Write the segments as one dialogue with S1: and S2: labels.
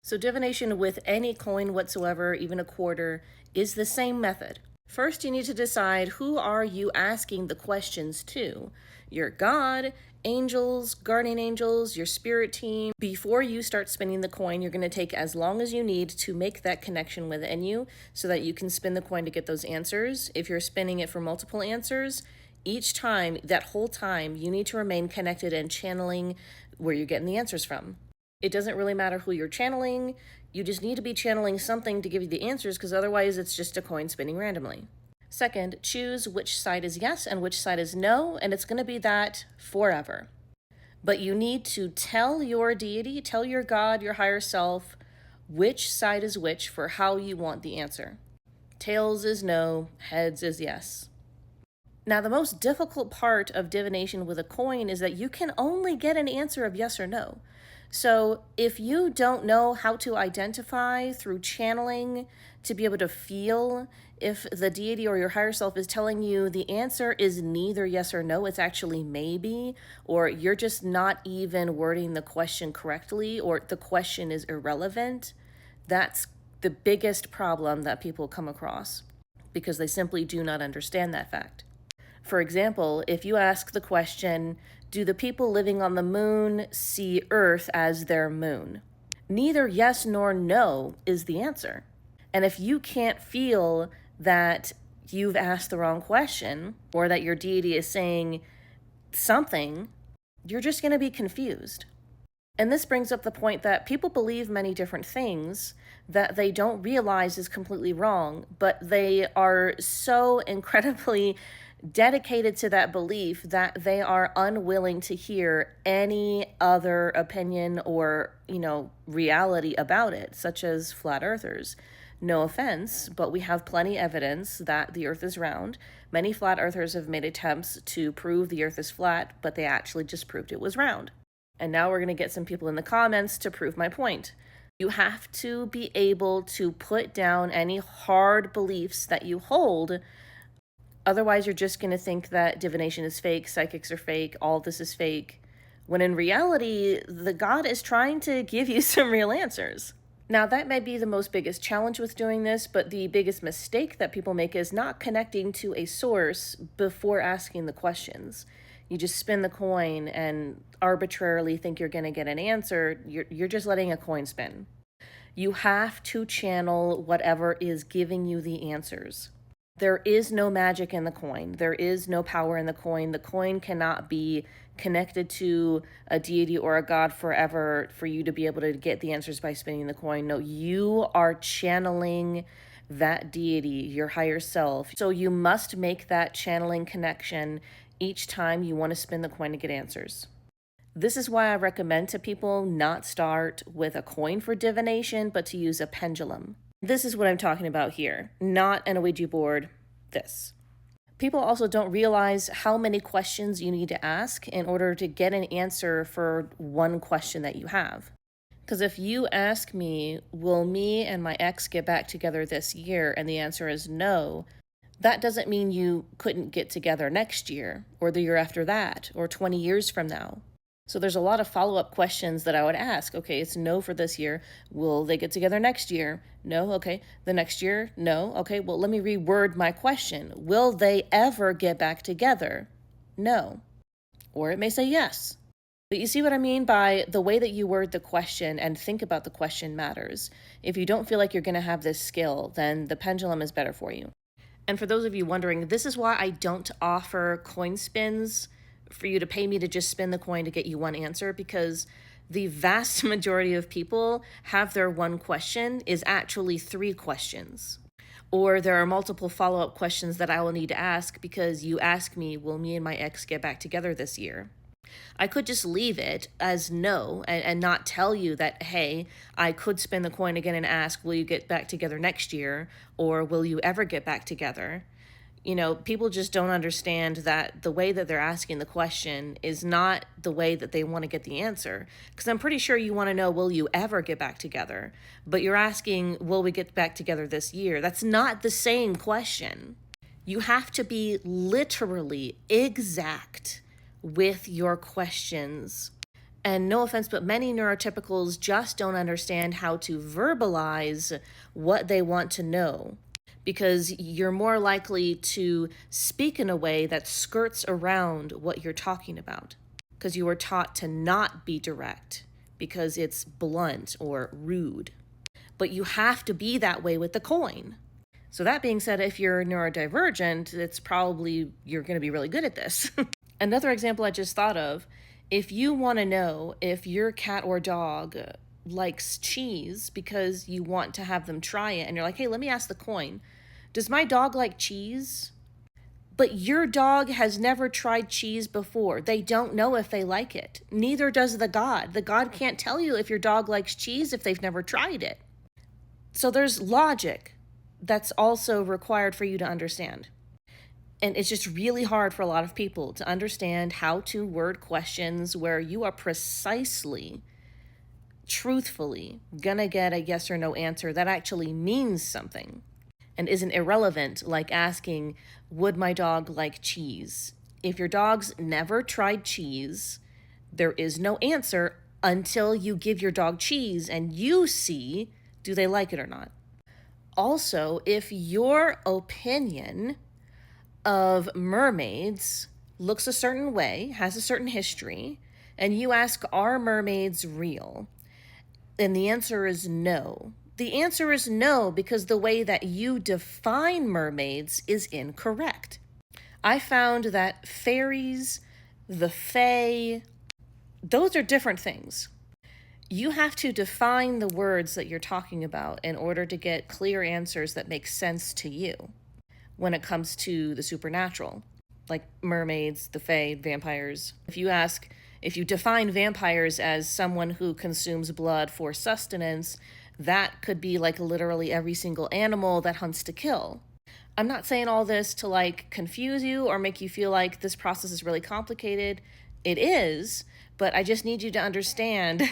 S1: So divination with any coin whatsoever, even a quarter, is the same method. First, you need to decide, who are you asking the questions to? Your God, angels, guardian angels, your spirit team. Before you start spinning the coin, you're going to take as long as you need to make that connection within you so that you can spin the coin to get those answers. If you're spinning it for multiple answers, each time, that whole time, you need to remain connected and channeling where you're getting the answers from. It doesn't really matter who you're channeling. You just need to be channeling something to give you the answers, because otherwise it's just a coin spinning randomly. Second, choose which side is yes and which side is no, and it's going to be that forever. But you need to tell your deity, tell your God, your higher self, which side is which for how you want the answer. Tails is no, heads is yes. Now, the most difficult part of divination with a coin is that you can only get an answer of yes or no. So if you don't know how to identify through channeling to be able to feel if the deity or your higher self is telling you the answer is neither yes or no, it's actually maybe, or you're just not even wording the question correctly, or the question is irrelevant, that's the biggest problem that people come across, because they simply do not understand that fact. For example, if you ask the question, do the people living on the moon see Earth as their moon? Neither yes nor no is the answer. And if you can't feel that you've asked the wrong question, or that your deity is saying something, you're just going to be confused. And this brings up the point that people believe many different things that they don't realize is completely wrong, but they are so incredibly dedicated to that belief that they are unwilling to hear any other opinion or, reality about it, such as flat earthers. No offense, but we have plenty evidence that the earth is round. Many flat earthers have made attempts to prove the earth is flat, but they actually just proved it was round. And now we're going to get some people in the comments to prove my point. You have to be able to put down any hard beliefs that you hold. Otherwise, you're just going to think that divination is fake, psychics are fake, all this is fake, when in reality, the God is trying to give you some real answers. Now, that may be the most biggest challenge with doing this, but the biggest mistake that people make is not connecting to a source before asking the questions. You just spin the coin and arbitrarily think you're going to get an answer. You're just letting a coin spin. You have to channel whatever is giving you the answers. There is no magic in the coin. There is no power in the coin. The coin cannot be connected to a deity or a god forever for you to be able to get the answers by spinning the coin. No, you are channeling that deity, your higher self. So you must make that channeling connection each time you want to spin the coin to get answers. This is why I recommend to people not start with a coin for divination, but to use a pendulum. This is what I'm talking about here, not an Ouija board, this. People also don't realize how many questions you need to ask in order to get an answer for one question that you have. Because if you ask me, will me and my ex get back together this year, and the answer is no, that doesn't mean you couldn't get together next year, or the year after that, or 20 years from now. So there's a lot of follow-up questions that I would ask. Okay, it's no for this year. Will they get together next year? No. Okay. The next year? No. Okay, well, let me reword my question. Will they ever get back together? No. Or it may say yes. But you see what I mean by the way that you word the question and think about the question matters. If you don't feel like you're going to have this skill, then the pendulum is better for you. And for those of you wondering, this is why I don't offer coin spins for you to pay me to just spin the coin to get you one answer, because the vast majority of people have their one question is actually 3 questions. Or there are multiple follow-up questions that I will need to ask because you ask me, will me and my ex get back together this year? I could just leave it as no and not tell you that, hey, I could spin the coin again and ask, will you get back together next year? Or will you ever get back together? People just don't understand that the way that they're asking the question is not the way that they want to get the answer. Because I'm pretty sure you want to know, will you ever get back together? But you're asking, will we get back together this year? That's not the same question. You have to be literally exact with your questions. And no offense, but many neurotypicals just don't understand how to verbalize what they want to know, because you're more likely to speak in a way that skirts around what you're talking about, because you were taught to not be direct because it's blunt or rude. But you have to be that way with the coin. So that being said, if you're neurodivergent, it's probably you're going to be really good at this. Another example I just thought of, if you want to know if your cat or dog likes cheese because you want to have them try it, and you're like, hey, let me ask the coin, does my dog like cheese? But your dog has never tried cheese before. They don't know if they like it. Neither does the god. The god can't tell you if your dog likes cheese if they've never tried it. So there's logic that's also required for you to understand. And it's just really hard for a lot of people to understand how to word questions where you are precisely, truthfully, gonna get a yes or no answer that actually means something and isn't irrelevant, like asking, would my dog like cheese? If your dog's never tried cheese, there is no answer until you give your dog cheese and you see, do they like it or not? Also, if your opinion of mermaids looks a certain way, has a certain history, and you ask, are mermaids real? And the answer is no. The answer is no because the way that you define mermaids is incorrect. I found that fairies, the fae, those are different things. You have to define the words that you're talking about in order to get clear answers that make sense to you when it comes to the supernatural, like mermaids, the fae, vampires. If you define vampires as someone who consumes blood for sustenance, that could be like literally every single animal that hunts to kill. I'm not saying all this to like confuse you or make you feel like this process is really complicated. It is, but I just need you to understand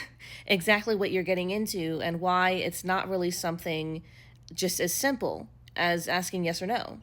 S1: exactly what you're getting into and why it's not really something just as simple as asking yes or no.